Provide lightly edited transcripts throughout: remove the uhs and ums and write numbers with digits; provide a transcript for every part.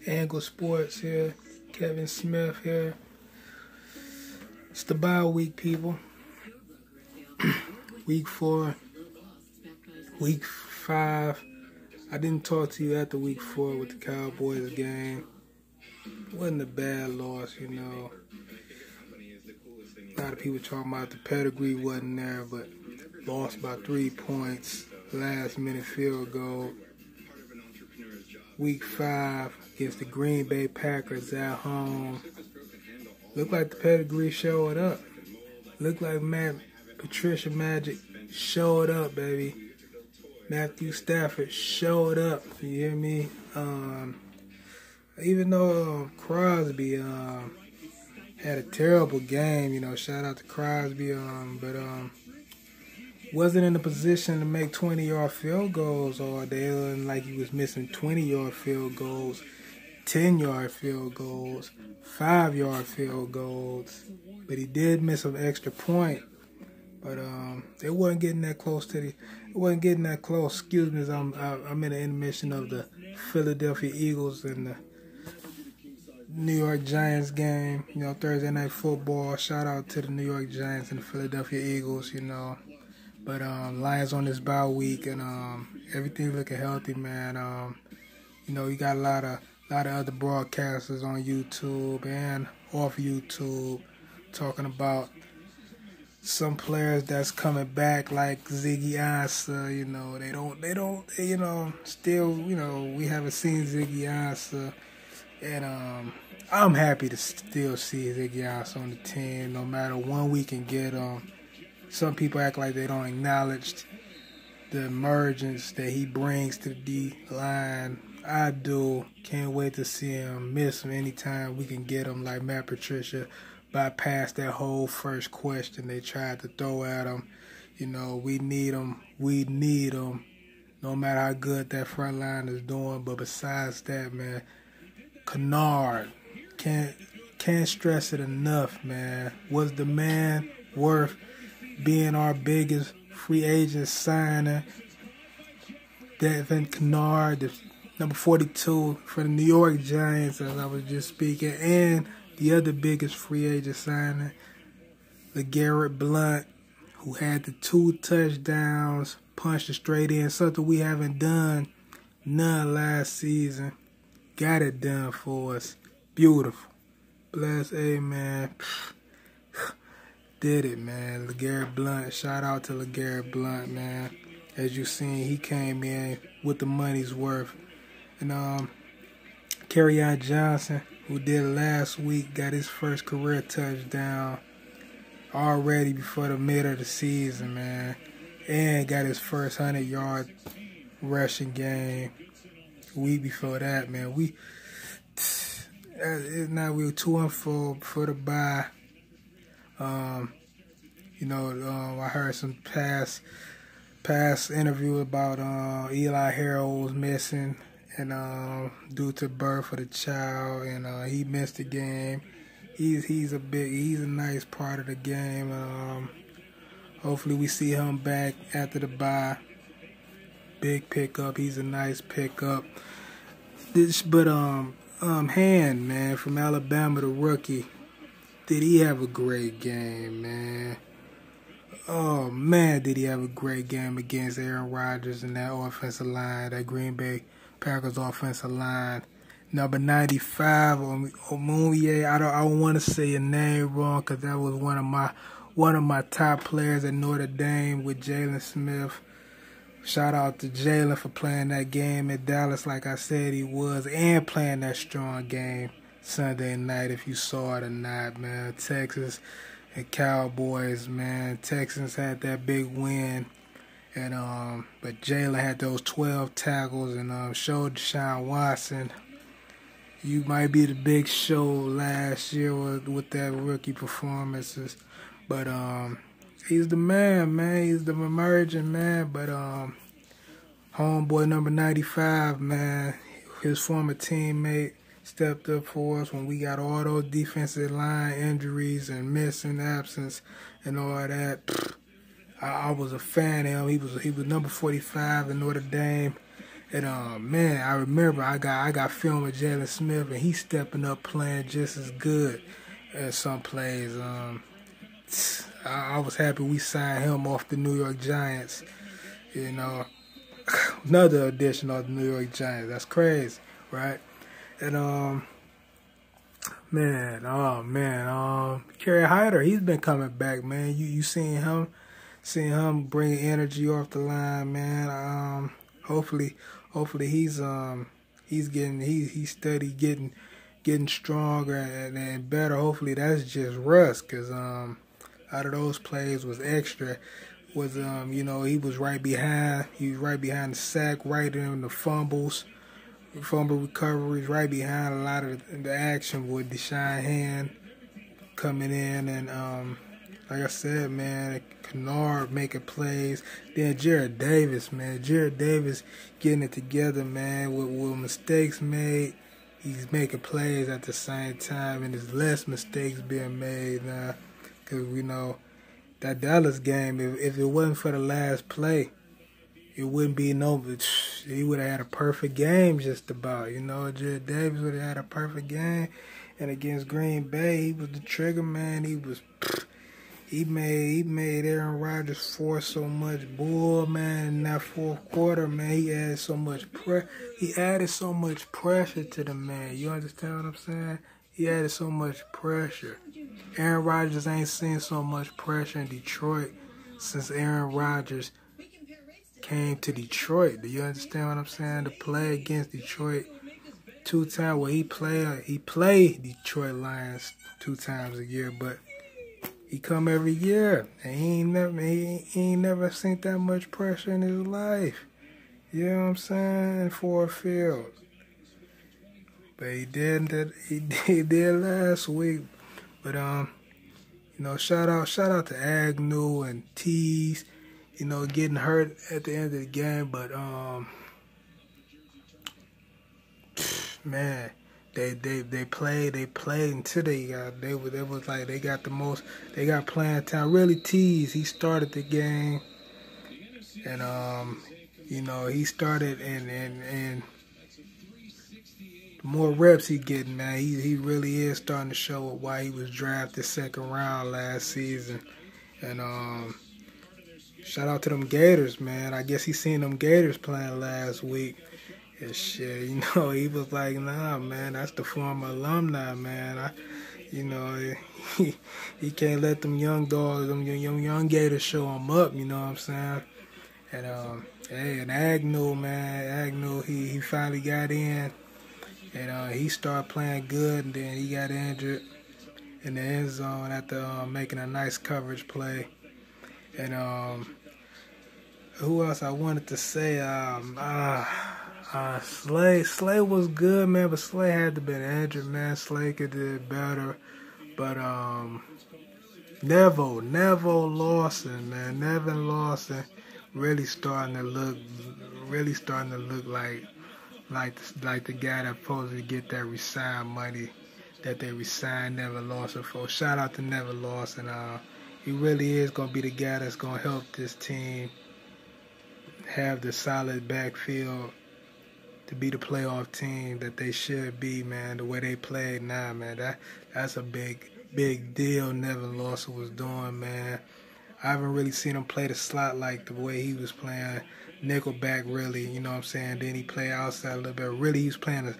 Angle Sports here. Kevin Smith here. It's the bye week, people. Week 4. Week 5. I didn't talk to you after week 4 with the Cowboys game. It wasn't a bad loss, you know. A lot of people talking about the pedigree wasn't there, but lost by 3 points. Last minute field goal. Week 5 against the Green Bay Packers at home. Looked like the pedigree showed up. Looked like Patricia Magic showed up, baby. Matthew Stafford showed up. You hear me? Even though Crosby had a terrible game, you know, shout out to Crosby, but wasn't in a position to make 20-yard field goals all day. Like he was missing 20-yard field goals, 10-yard field goals, 5-yard field goals. But he did miss an extra point. But it wasn't getting that close to the. It wasn't getting that close. Excuse me, as I'm in the intermission of the Philadelphia Eagles and the New York Giants game. You know, Thursday night football. Shout out to the New York Giants and the Philadelphia Eagles. You know. But Lions on this bye week, and everything looking healthy, man. You know, you got a lot of other broadcasters on YouTube and off YouTube talking about some players that's coming back, like Ziggy Ansah. You know, they don't. You know, still, you know, we haven't seen Ziggy Ansah, and I'm happy to still see Ziggy Ansah on the team, no matter when we can get him. Some people act like they don't acknowledge the emergence that he brings to the D-line. I do. Can't wait to see him. Miss him anytime we can get him, like Matt Patricia bypassed that whole first question they tried to throw at him. You know, we need him. We need him. No matter how good that front line is doing. But besides that, man, Kennard, can't stress it enough, man. Was the man worth being our biggest free agent signing? Devin Kennard, the number 42 for the New York Giants, as I was just speaking, and the other biggest free agent signing, LeGarrette Blount, who had the 2 touchdowns, punched it straight in, something we haven't done none last season. Got it done for us. Beautiful. Bless, amen. Did it, man. LeGarrette Blount. Shout out to LeGarrette Blount, man. As you seen, he came in with the money's worth. And Kerryon Johnson, who did last week, got his first career touchdown already before the mid of the season, man. And got his first 100-yard rushing game week before that, man. We were 2-4 for the bye. You know, I heard some past interview about Eli Harold was missing, and due to birth of the child, and he missed the game. He's a nice part of the game. Hopefully we see him back after the bye. Big pickup. He's a nice pickup. But Hand, man, from Alabama, the rookie. Did he have a great game, man? Oh, man, did he have a great game against Aaron Rodgers and that offensive line, that Green Bay Packers offensive line. Number 95, Omunye. I don't want to say your name wrong because that was one of my top players at Notre Dame with Jalen Smith. Shout out to Jalen for playing that game at Dallas like I said he was, and playing that strong game Sunday night, if you saw it or not, man. Texas and Cowboys, man. Texans had that big win, and but Jalen had those 12 tackles and showed Deshaun Watson you might be the big show last year with that rookie performances, but he's the man. He's the emerging man, but homeboy number 95, man, his former teammate, stepped up for us when we got all those defensive line injuries and missing absence and all that. I was a fan of him. He was number 45 in Notre Dame And man, I remember I got film with Jalen Smith, and he's stepping up, playing just as good as some plays. I was happy we signed him off the New York Giants. You know, another addition of the New York Giants. That's crazy, right? And Kerry Hyder, he's been coming back, man. You seen him bringing energy off the line, man. Hopefully he's steady getting stronger and better. Hopefully that's just rust, cause out of those plays was extra. Was he was right behind. He was right behind the sack, right in the fumble recoveries, right behind a lot of the action with Deshaun Hand coming in, and like I said, man, Kennard making plays. Then Jarrad Davis, man, getting it together, man, with mistakes made. He's making plays at the same time, and there's less mistakes being made now, because we know that Dallas game, if it wasn't for the last play, it wouldn't be he would have had a perfect game just about. Jarrad Davis would have had a perfect game. And against Green Bay, he was the trigger man. He made Aaron Rodgers force so much bull, man. In that fourth quarter, man, he added so much pressure to the man. You understand what I'm saying? He added so much pressure. Aaron Rodgers ain't seen so much pressure in Detroit since Aaron Rodgers came to Detroit. Do you understand what I'm saying? To play against Detroit 2 times, well, he played Detroit Lions 2 times a year, but he come every year, and he ain't never seen that much pressure in his life. You know what I'm saying? For a field. But he did last week. But shout out to Agnew and Tease, getting hurt at the end of the game. But man, they played until they got playing time. Really, Tease, he started the game, and he started and the more reps he getting, man, he really is starting to show why he was drafted 2nd round last season. And shout out to them Gators, man. I guess he seen them Gators playing last week. And shit, he was like, nah, man, that's the former alumni, man. He can't let them young dogs, them young Gators show him up, you know what I'm saying? And and Agnew, he finally got in, and he started playing good, and then he got injured in the end zone after making a nice coverage play. And who else I wanted to say? Slay was good, man, but Slay had to be injured, man. Slay could do better, but Neville Lawson, man, Nevin Lawson, really starting to look like the guy that's supposed to get that resign money that they resigned Nevin Lawson for. Shout out to Nevin Lawson. He really is gonna be the guy that's gonna help this team have the solid backfield to be the playoff team that they should be, man. The way they played now, man, that's a big deal Nevin Lawson was doing, man. I haven't really seen him play the slot like the way he was playing nickelback, really, you know what I'm saying? Then he played outside a little bit. Really, he was playing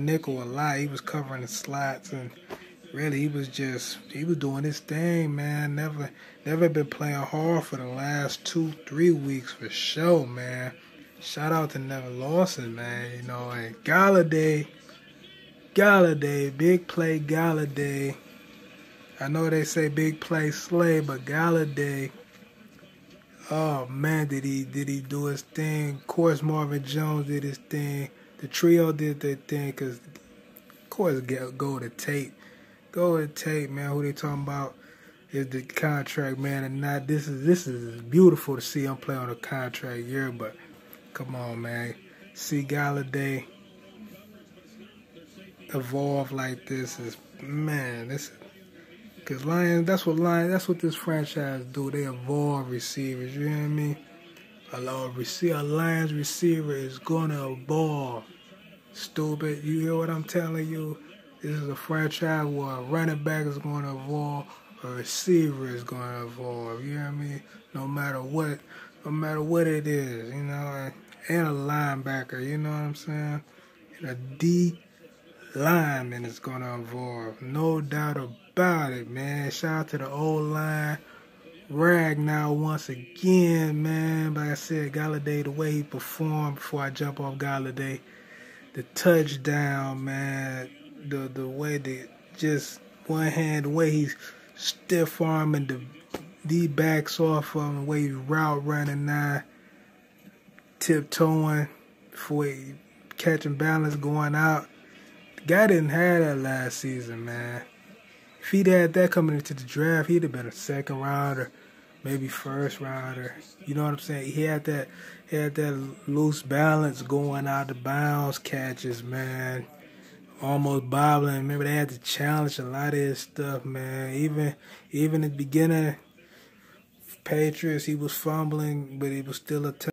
nickel a lot. He was covering the slots, and really he was doing his thing, man. Never been playing hard for the last 2-3 weeks for sure, man. Shout out to Nevin Lawson, man. And Galladay, big play Galladay. I know they say big play Slay, but Galladay, oh man, did he do his thing. Of course, Marvin Jones did his thing. The trio did their thing, because, of course, go to Tate. Go to Tate, man. Who they talking about is the contract, man. And not this is beautiful to see him play on a contract year, but come on, man. See Galladay evolve like this is, man, because Lions, that's what this franchise do. They evolve receivers, you know what I mean? A Lions receiver is gonna ball. Stupid. You hear what I'm telling you? This is a franchise where a running back is going to evolve, a receiver is going to evolve. You hear me? No matter what it is, you know, and a linebacker. You know what I'm saying? And a D lineman is going to evolve. No doubt about it, man. Shout out to the old line. Ragnar once again, man. Like I said, Galladay, the way he performed before I jump off Galladay. The touchdown, man, the way that just one hand, the way he's stiff arming the D-backs off of him, the way he's route running now, tiptoeing before he catching balance going out. The guy didn't have that last season, man. If he'd had that coming into the draft, he'd have been a second rounder, maybe first rounder. You know what I'm saying? He had that loose balance going out of bounds catches, man. Almost bobbling. Remember, they had to challenge a lot of his stuff, man. Even at the beginning, Patriots, he was fumbling, but he was still a